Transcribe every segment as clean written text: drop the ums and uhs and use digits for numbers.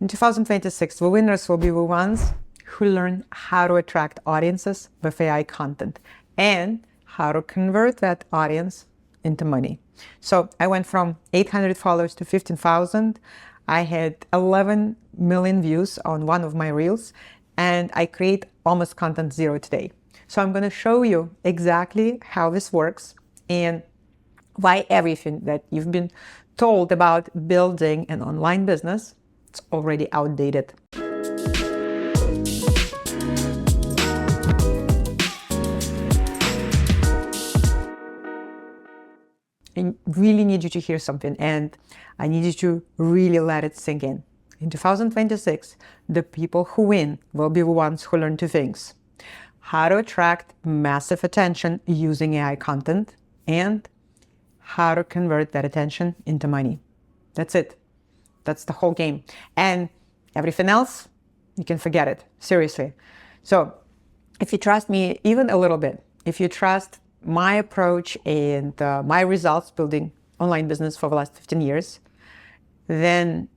In 2026, the winners will be the ones who learn how to attract audiences with AI content and how to convert that audience into money. So I went from 800 followers to 15,000. I had 11 million views on one of my reels, and I create almost content zero today. So I'm going to show you exactly how this works and why everything that you've been told about building an online business, it's already outdated. I really need you to hear something, and I need you to really let it sink in. In 2026, the people who win will be the ones who learn two things: how to attract massive attention using AI content and how to convert that attention into money. That's it. That's the whole game. And everything else, you can forget it. Seriously. So if you trust me even a little bit, if you trust my approach and my results building online business for the last 15 years, then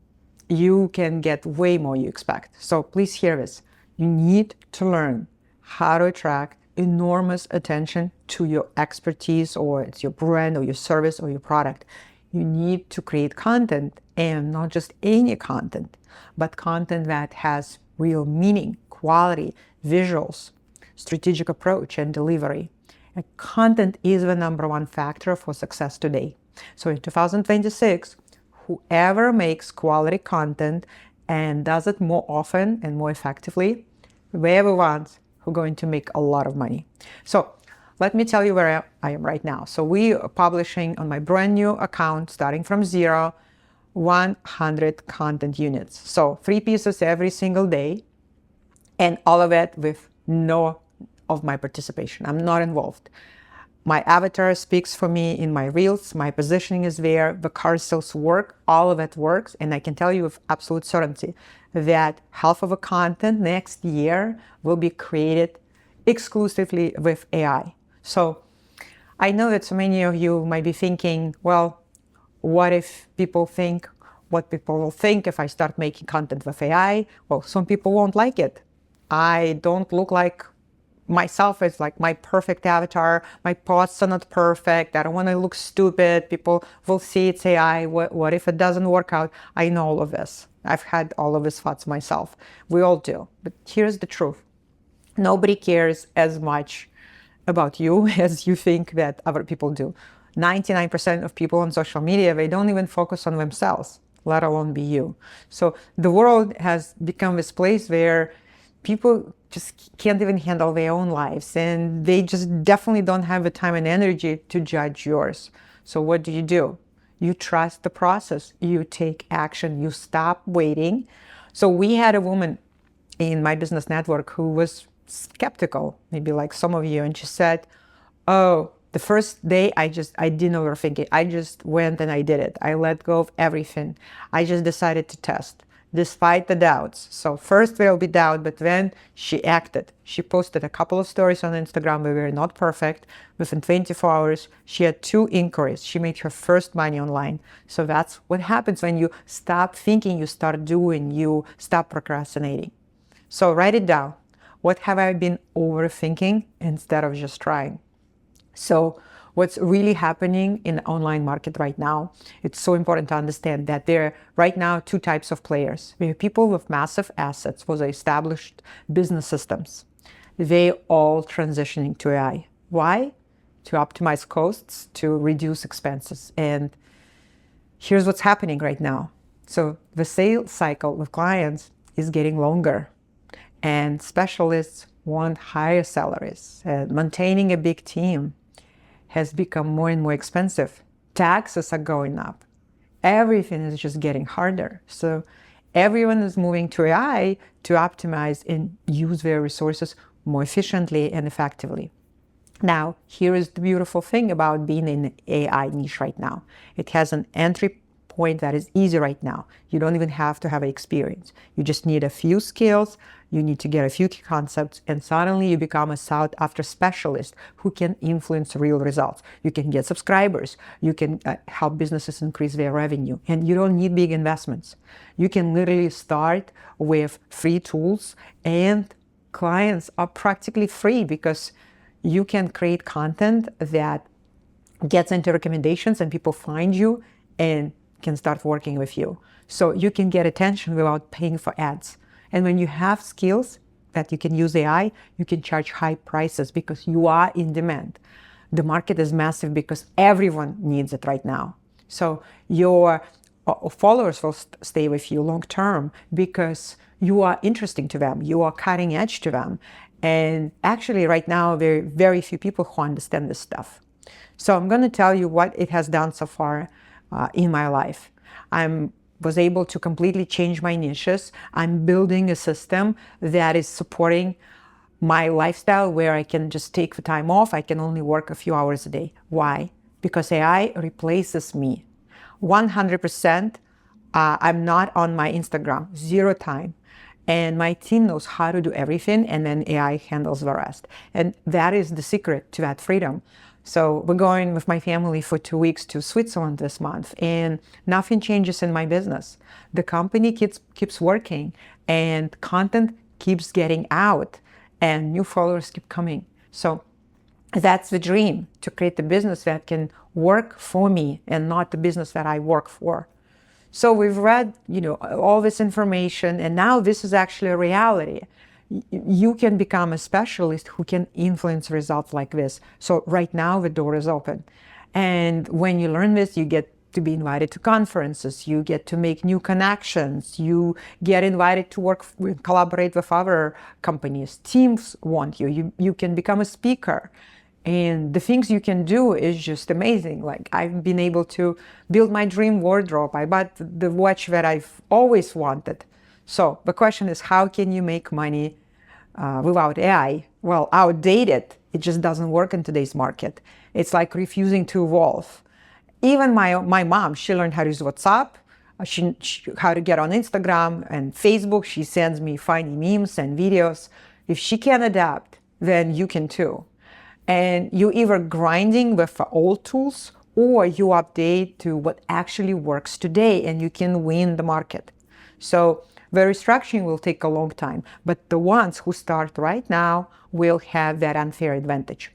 you can get way more you expect. So please hear this. You need to learn how to attract enormous attention to your expertise, or it's your brand or your service or your product. You need to create content, and not just any content, but content that has real meaning, quality, visuals, strategic approach, and delivery. And content is the number one factor for success today. So in 2026, whoever makes quality content and does it more often and more effectively, they're the ones who are going to make a lot of money. So let me tell you where I am right now. So we are publishing on my brand new account, starting from zero, 100 content units. So 3 pieces every single day, and all of it with no of my participation. I'm not involved. My avatar speaks for me in my reels. My positioning is there. The carousels work. All of it works. And I can tell you with absolute certainty that half of the content next year will be created exclusively with AI. So I know that so many of you might be thinking, well, what if people think, what people will think if I start making content with AI? Well, some people won't like it. I don't look like myself as like my perfect avatar. My posts are not perfect. I don't want to look stupid. People will see it's AI. What if it doesn't work out? I know all of this. I've had all of these thoughts myself. We all do. But here's the truth. Nobody cares as much about you as you think that other people do. 99% of people on social media, they don't even focus on themselves, let alone be you. So the world has become this place where people just can't even handle their own lives, and they just definitely don't have the time and energy to judge yours. So what do? You trust the process. You take action. You stop waiting. So we had a woman in my business network who was skeptical, maybe like some of you, and she said, oh, the first day I didn't overthink it. I just went and I did it. I let go of everything. I just decided to test despite the doubts. So first there will be doubt, but then she acted. She posted a couple of stories on Instagram that were not perfect. Within 24 hours, she had 2 inquiries. She made her first money online. So that's what happens when you stop thinking, you start doing, you stop procrastinating. So write it down. What have I been overthinking instead of just trying? So what's really happening in the online market right now, it's so important to understand that there are right now 2 types of players. We have people with massive assets with established business systems. They all transitioning to AI. Why? To optimize costs, to reduce expenses. And here's what's happening right now. So the sales cycle with clients is getting longer, and specialists want higher salaries. And maintaining a big team has become more and more expensive. Taxes are going up. Everything is just getting harder. So everyone is moving to AI to optimize and use their resources more efficiently and effectively. Now, here is the beautiful thing about being in the AI niche right now. It has an entry point that is easy right now. You don't even have to have experience. You just need a few skills. You need to get a few key concepts, and suddenly you become a sought after specialist who can influence real results. You can get subscribers. You can help businesses increase their revenue, and you don't need big investments. You can literally start with free tools, and clients are practically free because you can create content that gets into recommendations and people find you and can start working with you. So you can get attention without paying for ads. And when you have skills that you can use AI, you can charge high prices because you are in demand. The market is massive because everyone needs it right now. So your followers will stay with you long term because you are interesting to them, you are cutting edge to them. And actually right now, there are very few people who understand this stuff. So I'm going to tell you what it has done so far in my life. I was able to completely change my niches. I'm building a system that is supporting my lifestyle where I can just take the time off. I can only work a few hours a day. Why? Because AI replaces me. 100%, I'm not on my Instagram, 0 time. And my team knows how to do everything, and then AI handles the rest. And that is the secret to that freedom. So we're going with my family for 2 weeks to Switzerland this month, and nothing changes in my business. The company keeps working, and content keeps getting out, and new followers keep coming. So that's the dream, to create a business that can work for me and not the business that I work for. So we've read, all this information, and now this is actually a reality. You can become a specialist who can influence results like this. So right now the door is open. And when you learn this, you get to be invited to conferences, you get to make new connections, you get invited to collaborate with other companies. Teams want you. You can become a speaker. And the things you can do is just amazing. Like, I've been able to build my dream wardrobe. I bought the watch that I've always wanted. So the question is, how can you make money without AI? Well, outdated. It just doesn't work in today's market. It's like refusing to evolve. Even my mom, she learned how to use WhatsApp, how to get on Instagram and Facebook. She sends me funny memes and videos. If she can adapt, then you can too. And you either grinding with old tools, or you update to what actually works today, and you can win the market. So the restructuring will take a long time, but the ones who start right now will have that unfair advantage.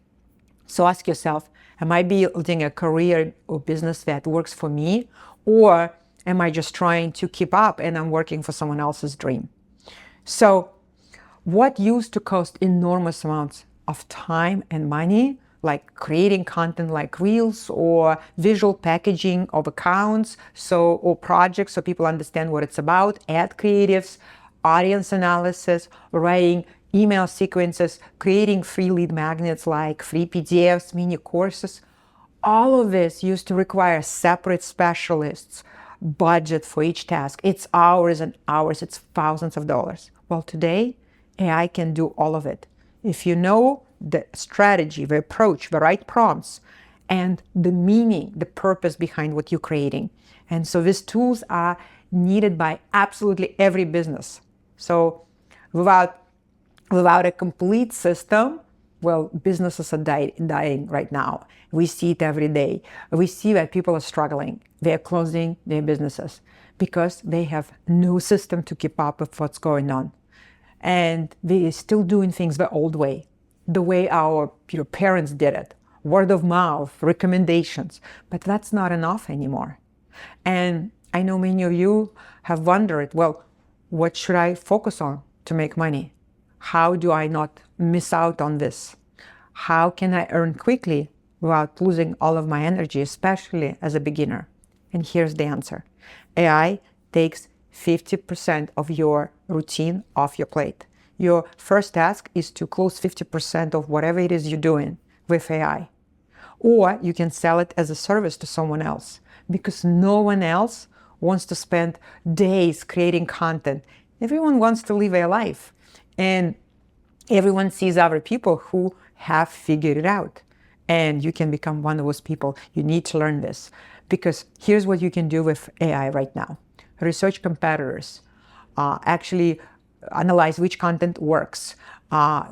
So ask yourself, am I building a career or business that works for me, or am I just trying to keep up and I'm working for someone else's dream? So what used to cost enormous amounts of time and money, like creating content like reels or visual packaging of accounts, or projects so people understand what it's about, ad creatives, audience analysis, writing email sequences, creating free lead magnets like free PDFs, mini courses. All of this used to require separate specialists, budget for each task. It's hours and hours, it's thousands of dollars. Well, today, AI can do all of it. If you know the strategy, the approach, the right prompts, and the meaning, the purpose behind what you're creating. And so these tools are needed by absolutely every business. So without a complete system, well, businesses are dying right now. We see it every day. We see that people are struggling. They're closing their businesses because they have no system to keep up with what's going on. And they're still doing things the old way, the way our parents did it, word of mouth, recommendations. But that's not enough anymore. And I know many of you have wondered, well, what should I focus on to make money? How do I not miss out on this? How can I earn quickly without losing all of my energy, especially as a beginner? And here's the answer. AI takes 50% of your routine off your plate. Your first task is to close 50% of whatever it is you're doing with AI. Or you can sell it as a service to someone else, because no one else wants to spend days creating content. Everyone wants to live a life. And everyone sees other people who have figured it out. And you can become one of those people. You need to learn this, Because here's what you can do with AI right now. Research competitors, actually analyze which content works,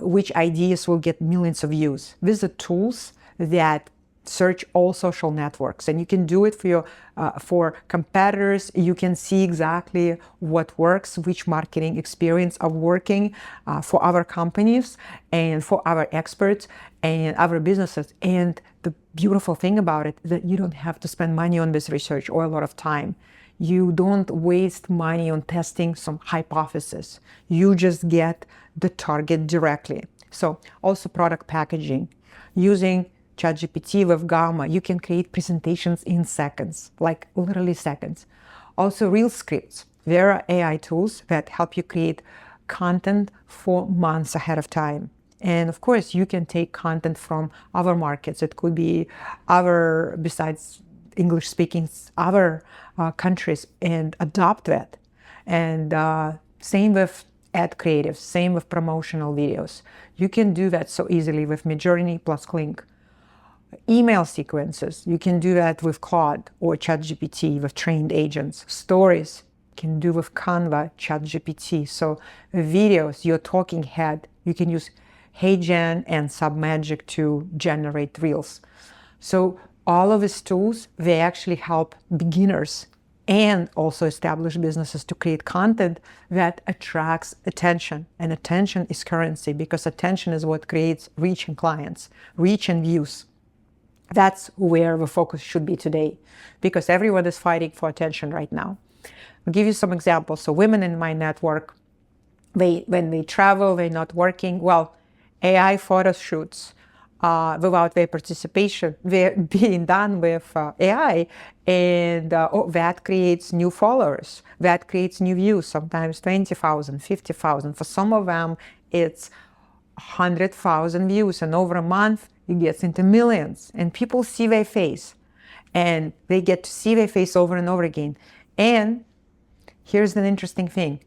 which ideas will get millions of views. These are tools that search all social networks, and you can do it for competitors. You can see exactly what works, which marketing experience are working for other companies and for our experts and other businesses. And the beautiful thing about it is that you don't have to spend money on this research or a lot of time. You don't waste money on testing some hypothesis. You just get the target directly. So also product packaging. Using ChatGPT with Gamma, you can create presentations in seconds, like literally seconds. Also Reel scripts. There are AI tools that help you create content for months ahead of time. And of course, you can take content from other markets. It could be other, besides English speaking, other countries, and adopt that. And same with ad creatives, same with promotional videos. You can do that so easily with Midjourney plus Clink. Email sequences, you can do that with Claude or ChatGPT with trained agents. Stories, you can do with Canva, ChatGPT. So videos, your talking head, you can use HeyGen and Submagic to generate reels. So all of these tools, they actually help beginners and also established businesses to create content that attracts attention. And attention is currency, because attention is what creates reach and clients, reach and views. That's where the focus should be today, because everyone is fighting for attention right now. I'll give you some examples. So women in my network, when they travel, they're not working. Well, AI photo shoots without their participation, they're being done with AI, and that creates new followers, that creates new views, sometimes 20,000, 50,000. For some of them, it's 100,000 views, and over a month, it gets into millions, and people see their face, and they get to see their face over and over again. And here's an interesting thing.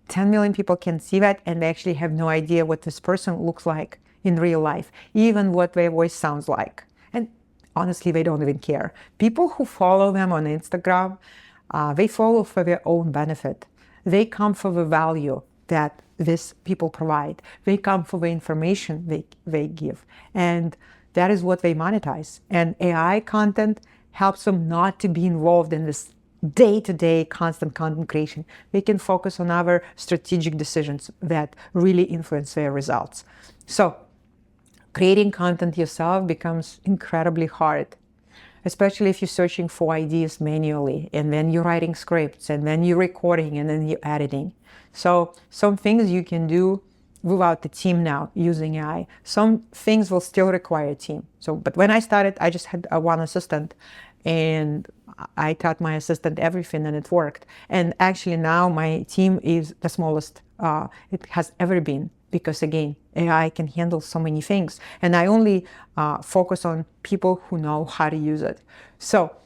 10 million people can see that, and they actually have no idea what this person looks like in real life, even what their voice sounds like. And honestly, they don't even care. People who follow them on Instagram, they follow for their own benefit. They come for the value that these people provide. They come for the information they give. And that is what they monetize. And AI content helps them not to be involved in this day-to-day constant content creation. They can focus on other strategic decisions that really influence their results. So creating content yourself becomes incredibly hard, especially if you're searching for ideas manually, and then you're writing scripts, and then you're recording, and then you're editing. So some things you can do without the team now using AI. Some things will still require a team. But when I started, I just had one assistant, and I taught my assistant everything, and it worked. And actually now my team is the smallest it has ever been, because again, AI can handle so many things. And I only focus on people who know how to use it. So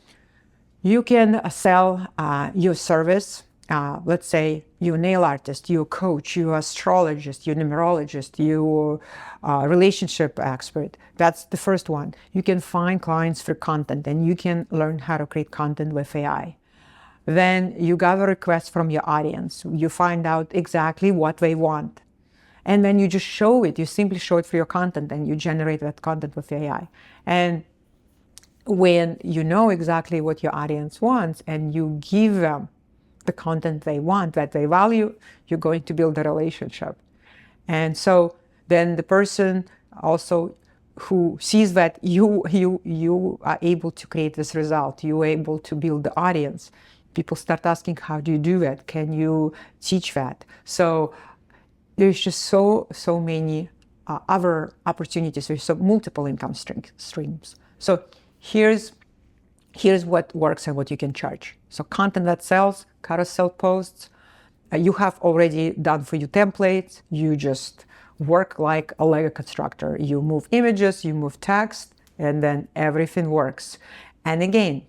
you can sell your service. Let's say you're a nail artist, you're a coach, you're an astrologist, you're a numerologist, you're a relationship expert. That's the first one. You can find clients for content, and you can learn how to create content with AI. Then you gather requests from your audience. You find out exactly what they want. And then you just show it. You simply show it for your content, and you generate that content with AI. And when you know exactly what your audience wants, and you give them the content they want, that they value, you're going to build a relationship. And so then the person also who sees that you are able to create this result, you're able to build the audience, people start asking, how do you do that? Can you teach that? So there's just so many other opportunities. There's so multiple income streams. So here's what works and what you can charge. So content that sells, carousel posts, you have already done for you templates. You just work like a Lego constructor. You move images, you move text, and then everything works. And again,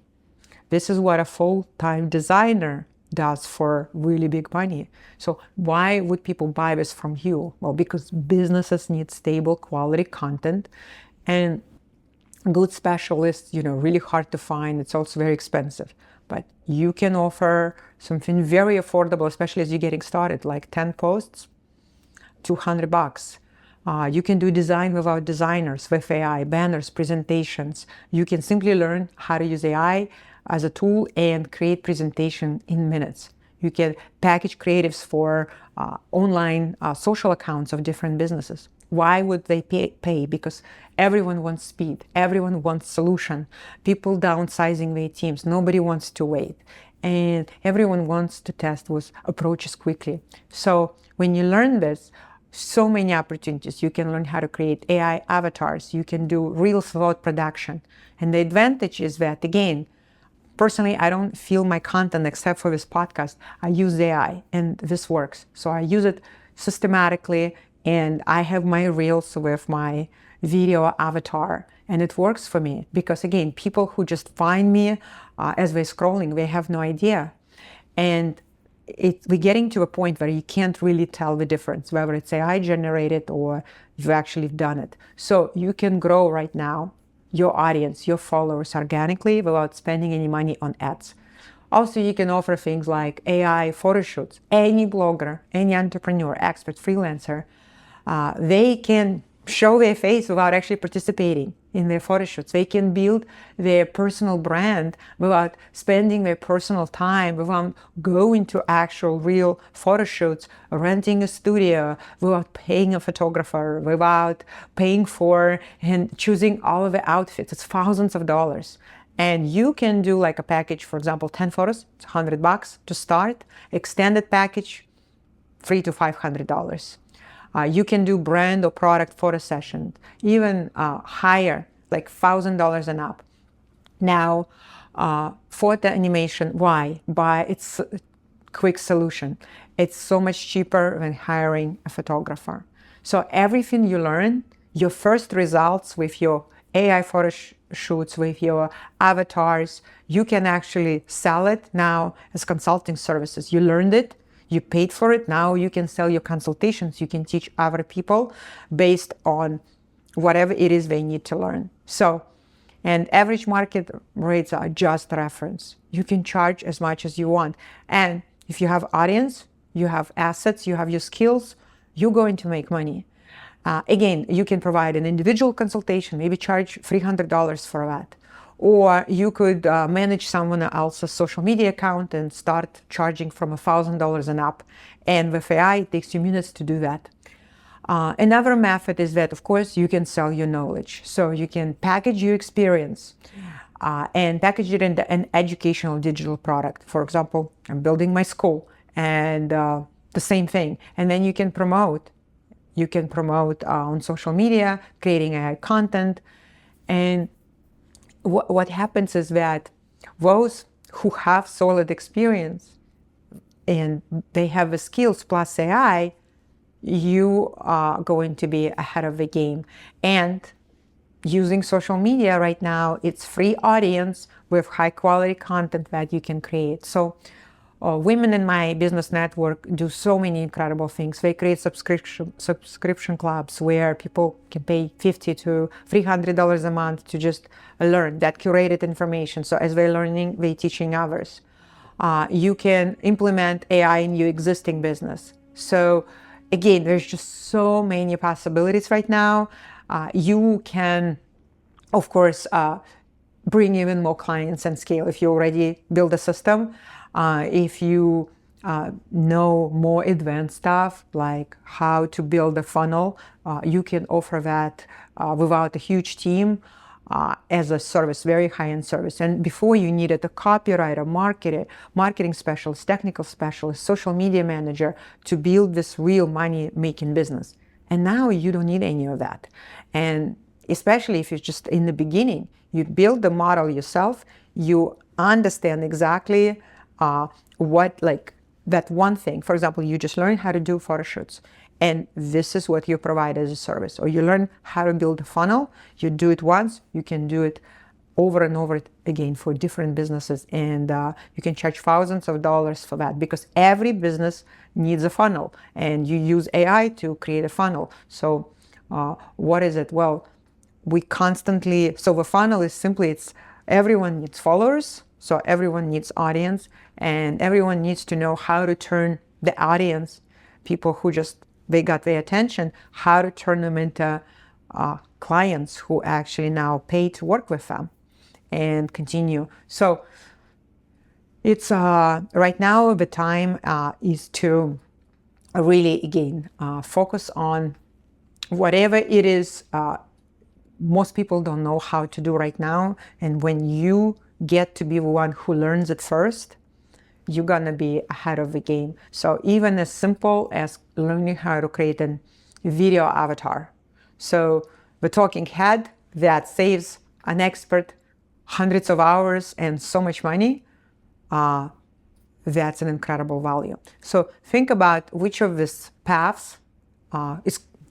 this is what a full-time designer does for really big money. So why would people buy this from you? Well, because businesses need stable quality content, and good specialists, really hard to find. It's also very expensive. But you can offer something very affordable, especially as you're getting started, like 10 posts, $200. You can do design without designers with AI, banners, presentations. You can simply learn how to use AI as a tool and create presentation in minutes. You can package creatives for online social accounts of different businesses. Why would they pay? Because everyone wants speed. Everyone wants solution. People downsizing their teams. Nobody wants to wait. And everyone wants to test with approaches quickly. So when you learn this, so many opportunities. You can learn how to create AI avatars. You can do reels without production. And the advantage is that, again, personally, I don't feel my content except for this podcast. I use AI and this works. So I use it systematically and I have my reels with my video avatar and it works for me because, again, people who just find me as they're scrolling, they have no idea. And we're getting to a point where you can't really tell the difference, whether it's AI generated or you've actually done it. So you can grow right now your audience, your followers organically without spending any money on ads. Also, you can offer things like AI photo shoots. Any blogger, any entrepreneur, expert, freelancer, they can show their face without actually participating in their photo shoots. They can build their personal brand without spending their personal time, without going to actual real photo shoots, renting a studio, without paying a photographer, without paying for and choosing all of the outfits. It's thousands of dollars. And you can do like a package, for example, 10 photos, it's $100 to start. Extended package, $300 to $500. You can do brand or product photo sessions, even higher, like $1,000 and up. Now, photo animation, why? It's a quick solution. It's so much cheaper than hiring a photographer. So everything you learn, your first results with your AI photo shoots, with your avatars, you can actually sell it now as consulting services. You learned it. You paid for it. Now you can sell your consultations. You can teach other people based on whatever it is they need to learn. So, and average market rates are just reference. You can charge as much as you want. And if you have audience, you have assets, you have your skills, you're going to make money. Again, you can provide an individual consultation, maybe charge $300 for that. Or you could manage someone else's social media account and start charging from $1,000 and up. And with AI, it takes you minutes to do that. Another method is that, of course, you can sell your knowledge. So you can package your experience and package it in an educational digital product. For example, I'm building my school and the same thing. And then you can promote. You can promote on social media, creating AI content. And what happens is that those who have solid experience and they have the skills plus AI, you are going to be ahead of the game. And using social media right now, it's free audience with high quality content that you can create. So women in my business network do so many incredible things. They create subscription clubs where people can pay $50 to $300 a month to just learn that curated information. So as they're learning, they're teaching others. You can implement AI in your existing business. So again, there's just so many possibilities right now. You can, of course, bring even more clients and scale if you already build a system. If you know more advanced stuff like how to build a funnel, you can offer that without a huge team as a service, very high-end service. And before you needed a copywriter, marketing specialist, technical specialist, social media manager to build this real money-making business. And now you don't need any of that. And especially if you're just in the beginning, you build the model yourself, you understand exactly what, like that one thing. For example, you just learn how to do photo shoots and this is what you provide as a service. Or you learn how to build a funnel, you do it once, you can do it over and over again for different businesses. And you can charge thousands of dollars for that because every business needs a funnel and you use AI to create a funnel. So what is it? Well, we constantly, so the funnel is simply, it's everyone needs followers, so everyone needs audience, and everyone needs to know how to turn the audience, people who just, they got their attention, how to turn them into clients who actually now pay to work with them and continue. So it's right now the time is to really, again, focus on whatever it is most people don't know how to do right now. And when you get to be the one who learns it first, you're gonna be ahead of the game. So even as simple as learning how to create a video avatar. So the talking head that saves an expert hundreds of hours and so much money, that's an incredible value. So think about which of these paths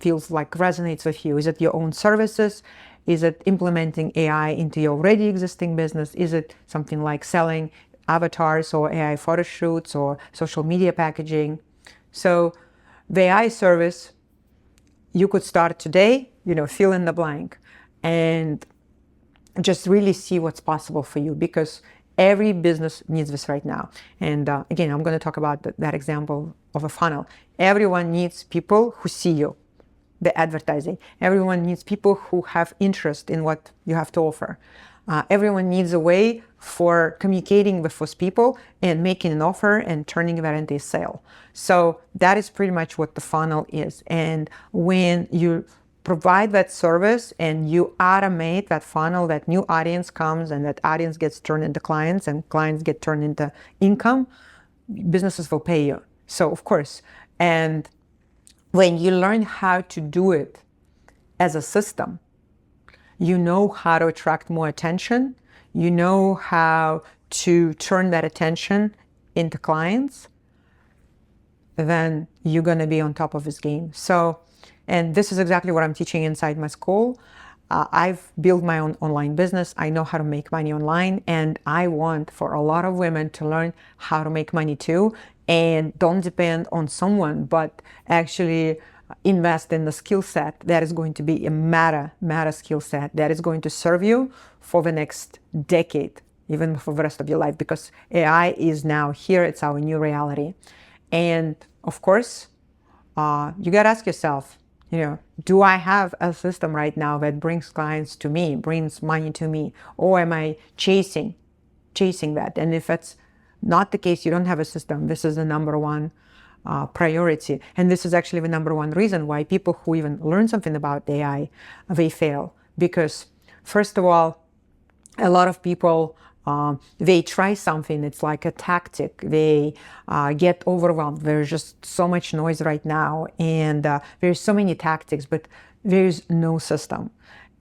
feels like resonates with you. Is it your own services? Is it implementing AI into your already existing business? Is it something like selling avatars or AI photo shoots or social media packaging? So the AI service, you could start today, fill in the blank and just really see what's possible for you, because every business needs this right now. And again, I'm going to talk about that example of a funnel. Everyone needs people who see you, the advertising. Everyone needs people who have interest in what you have to offer. Everyone needs a way for communicating with those people and making an offer and turning that into a sale. So that is pretty much what the funnel is. And when you provide that service and you automate that funnel, that new audience comes and that audience gets turned into clients and clients get turned into income, businesses will pay you. So of course, and when you learn how to do it as a system, you know how to attract more attention, you know how to turn that attention into clients, then you're going to be on top of this game. So, and this is exactly what I'm teaching inside my school. I've built my own online business. I know how to make money online, and I want for a lot of women to learn how to make money too, and don't depend on someone, but actually invest in the skill set that is going to be a meta skill set that is going to serve you for the next decade, even for the rest of your life, because AI is now here. It's our new reality. And of course, you got to ask yourself, do I have a system right now that brings clients to me, brings money to me, or am I chasing that? And if that's not the case, you don't have a system. This is the number one priority. And this is actually the number one reason why people who even learn something about AI, they fail. Because first of all, a lot of people, they try something, it's like a tactic, they get overwhelmed. There's just so much noise right now, and there's so many tactics, but there's no system.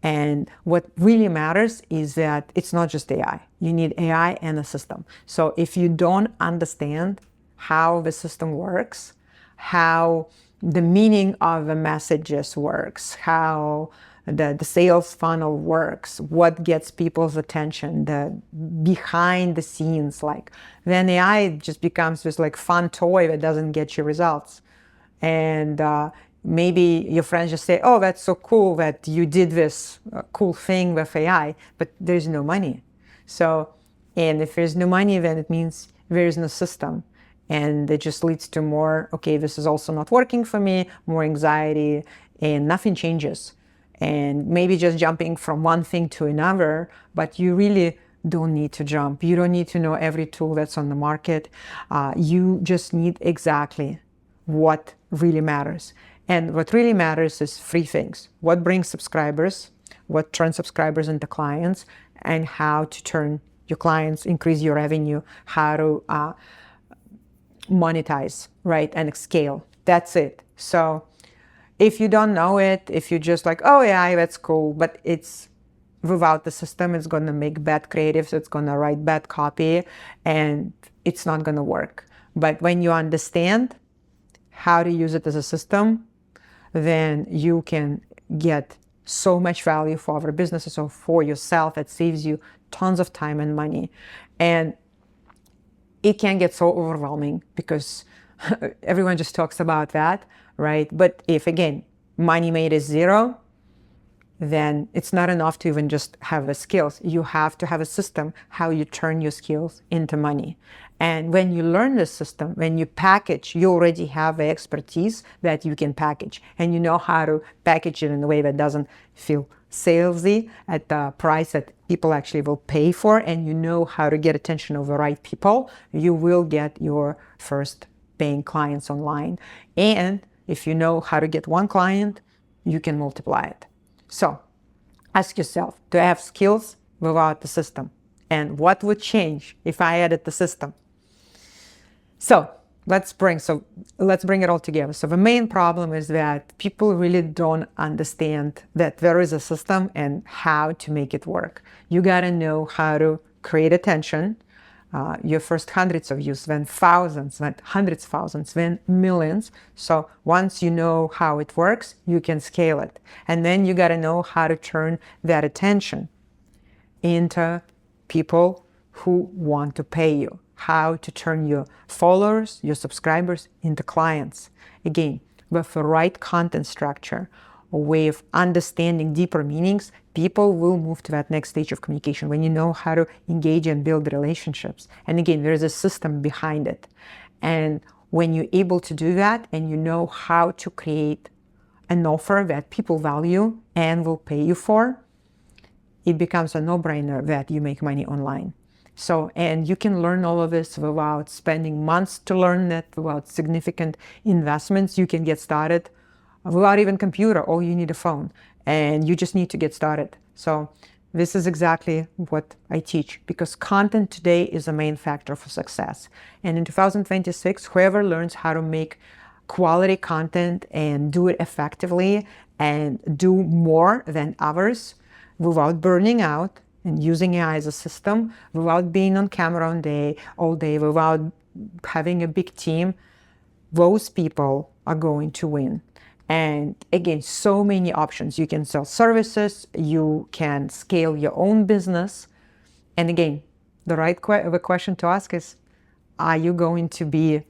And what really matters is that it's not just AI. You need AI and a system. So if you don't understand how the system works, how the meaning of the messages works, how the sales funnel works, what gets people's attention, the behind the scenes, then AI just becomes this fun toy that doesn't get you results. And maybe your friends just say, oh, that's so cool that you did this cool thing with AI, but there's no money. So, and if there's no money, then it means there is no system. And it just leads to more, okay, this is also not working for me, more anxiety, and nothing changes. And maybe just jumping from one thing to another, but you really don't need to jump. You don't need to know every tool that's on the market. You just need exactly what really matters. And what really matters is three things: what brings subscribers, what turns subscribers into clients, and how to turn your clients, increase your revenue, how to monetize, right, and scale. That's it. So if you don't know it, if you just oh yeah, that's cool, but it's without the system, it's going to make bad creatives, it's going to write bad copy, and it's not going to work. But when you understand how to use it as a system, then you can get so much value for other businesses or for yourself. It saves you tons of time and money. And it can get so overwhelming because everyone just talks about that, right? But if, again, money made is zero, then it's not enough to even just have the skills. You have to have a system how you turn your skills into money. And when you learn the system, when you package, you already have the expertise that you can package, and you know how to package it in a way that doesn't feel salesy at the price that people actually will pay for, and you know how to get attention of the right people. You will get your first paying clients online. And if you know how to get one client, you can multiply it. So ask yourself, do I have skills without the system? And what would change if I added the system? So let's bring it all together. So the main problem is that people really don't understand that there is a system and how to make it work. You got to know how to create attention. Your first hundreds of views, then thousands, then hundreds of thousands, then millions. So once you know how it works, you can scale it. And then you got to know how to turn that attention into people who want to pay you, how to turn your followers, your subscribers into clients. Again, with the right content structure, a way of understanding deeper meanings, people will move to that next stage of communication when you know how to engage and build relationships. And again, there's a system behind it. And when you're able to do that and you know how to create an offer that people value and will pay you for, it becomes a no-brainer that you make money online. So, and you can learn all of this without spending months to learn it, without significant investments. You can get started without even computer. All you need a phone, and you just need to get started. So this is exactly what I teach, because content today is a main factor for success. And in 2026, whoever learns how to make quality content and do it effectively and do more than others without burning out and using AI as a system, without being on camera all day, without having a big team, those people are going to win. And again, so many options. You can sell services, you can scale your own business. And again, the question to ask is, are you going to be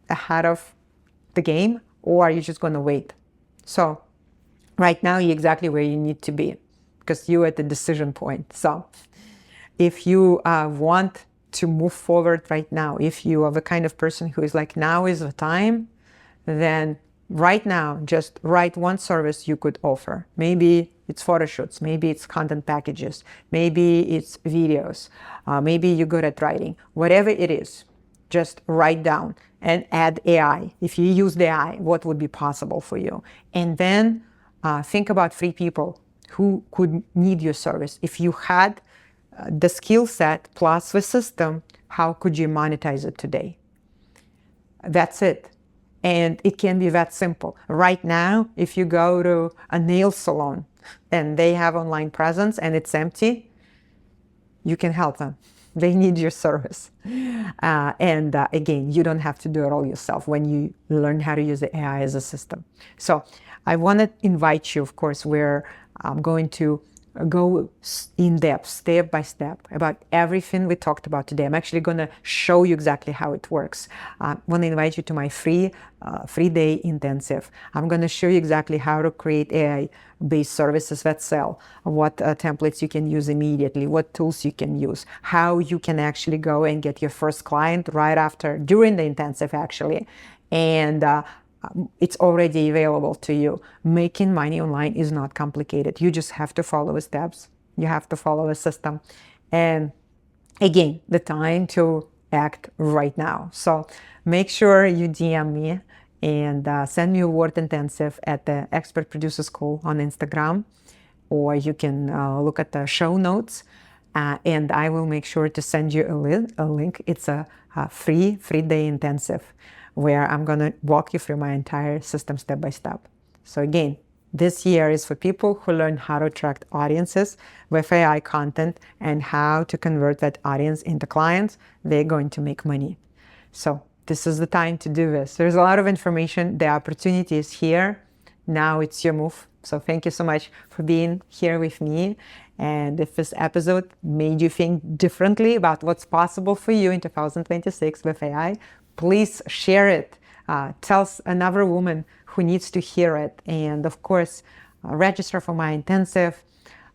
ahead of the game, or are you just going to wait? So right now, you're exactly where you need to be, because you're at the decision point. So if you want to move forward right now, if you are the kind of person who is like, now is the time, then right now, just write one service you could offer. Maybe it's photo shoots, maybe it's content packages, maybe it's videos, maybe you're good at writing. Whatever it is, just write down and add AI. If you use the AI, what would be possible for you? And then think about 3 people who could need your service. If you had the skill set plus the system, how could you monetize it today? That's it. And it can be that simple. Right now, if you go to a nail salon and they have online presence and it's empty, you can help them. They need your service. Again, you don't have to do it all yourself when you learn how to use the AI as a system. So I want to invite you, of course, where I'm going to go in depth, step by step, about everything we talked about today. I'm actually going to show you exactly how it works. I want to invite you to my free 3-day intensive. I'm going to show you exactly how to create AI-based services that sell, what templates you can use immediately, what tools you can use, how you can actually go and get your first client right after, during the intensive actually. And it's already available to you. Making money online is not complicated. You just have to follow the steps. You have to follow a system. And again, the time to act right now. So make sure you DM me and send me a word intensive at the Expert Producer School on Instagram, or you can look at the show notes. And I will make sure to send you a link. It's a free 3-day intensive where I'm going to walk you through my entire system step by step. So again, this year is for people who learn how to attract audiences with AI content and how to convert that audience into clients. They're going to make money. So this is the time to do this. There's a lot of information. The opportunity is here. Now it's your move. So thank you so much for being here with me. And if this episode made you think differently about what's possible for you in 2026 with AI, please share it. Tell another woman who needs to hear it. And of course, register for my intensive,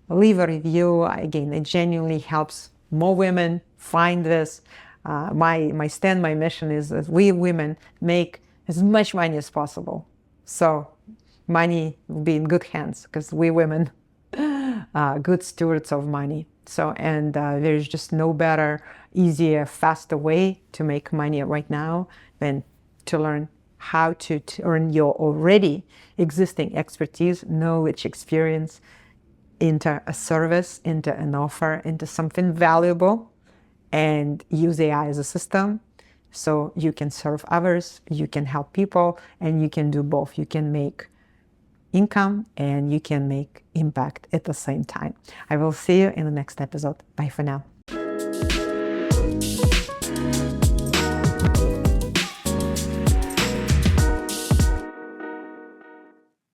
leave a review. Again, it genuinely helps more women find this. My stand, my mission is that we women make as much money as possible. So money will be in good hands because we women are good stewards of money. So, and there's just no better, easier, faster way to make money right now than to learn how to turn your already existing expertise, knowledge, experience into a service, into an offer, into something valuable, and use AI as a system so you can serve others, you can help people, and you can do both. You can make income and you can make impact at the same time. I will see you in the next episode. Bye for now.